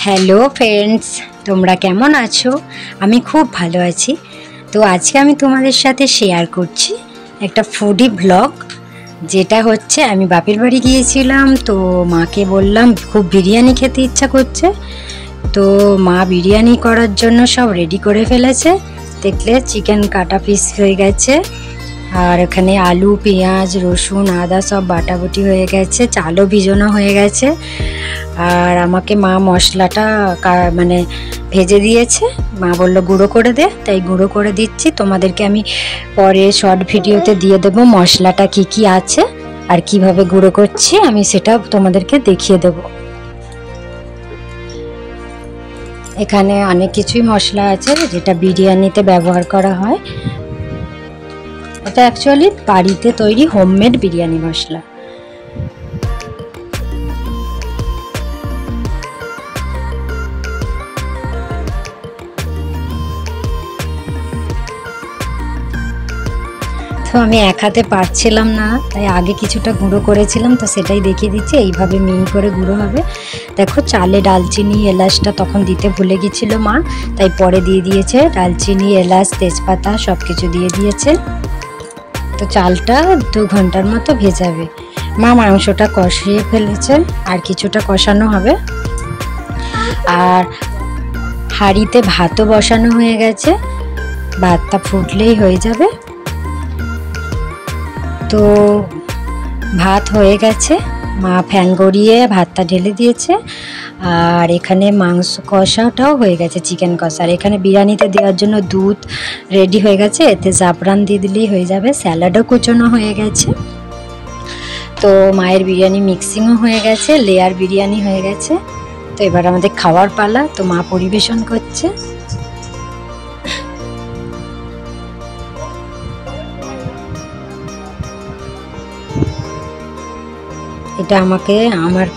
Hello friends, তোমরা কেমন আছো? আমি খুব ভালো আছি। তো আজকে আমি তোমাদের সাথে শেয়ার করছি একটা ফুডি ব্লগ, যেটা হচ্ছে আমি বাপের বাড়ি গিয়েছিলাম। তো মাকে বললাম খুব বিরিয়ানি খেতে ইচ্ছা করছে। তো মা বিরিয়ানি করার জন্য সব রেডি করে ফেলেছে। দেখলে চিকেন কাটা পিস হয়ে গেছে, আর এখানে আলু, পেঁয়াজ, রসুন, আদা সব বাটাবুটি হয়ে গেছে, চালও ভিজানো হয়ে গেছে। আর আমাকে মা মশলাটা মানে ভেজে দিয়েছে। মা বললো গুঁড়ো করে দে, তাই গুঁড়ো করে দিচ্ছি। তোমাদেরকে আমি পরে শর্ট ভিডিওতে দিয়ে দেবো মশলাটা কি কি আছে আর কিভাবে গুঁড়ো করছি, আমি সেটা তোমাদেরকে দেখিয়ে দেব। এখানে অনেক কিছুই মশলা আছে যেটা বিরিয়ানিতে ব্যবহার করা হয়। এটা অ্যাকচুয়ালি বাড়িতে তৈরি হোমমেড বিরিয়ানি মশলা। তো আমি এক হাতে পারছিলাম না, তাই আগে কিছুটা গুঁড়ো করেছিলাম, তো সেটাই দেখিয়ে দিচ্ছি। এইভাবে মিহি করে গুঁড়ো হবে। দেখো, চালে ডালচিনি এলাচটা তখন দিতে ভুলে গেছিলো মা, তাই পরে দিয়ে দিয়েছে। ডালচিনি, এলাচ, তেজপাতা সব কিছু দিয়ে দিয়েছে। তো চালটা 2 ঘন্টার মতো ভেজাবে। মা মাংসটা কষিয়ে ফেলেছে, আর কিছুটা কষানো হবে। আর হাঁড়িতে ভাতও বসানো হয়ে গেছে, ভাতটা ফুটলেই হয়ে যাবে। তো ভাত হয়ে গেছে, মা ফ্যান গড়িয়ে ভাতটা ঢেলে দিয়েছে। আর এখানে মাংস কষাটাও হয়ে গেছে, চিকেন কষা। আর এখানে বিরিয়ানিতে দেওয়ার জন্য দুধ রেডি হয়ে গেছে, এতে জাফরান দিয়ে দিলেই হয়ে যাবে। স্যালাডও কুচোনো হয়ে গেছে। তো মায়ের বিরিয়ানি মিক্সিংও হয়ে গেছে, লেয়ার বিরিয়ানি হয়ে গেছে। তো এবার আমাদের খাওয়ার পালা। তো মা পরিবেশন করছে। এটা আমাকে আমার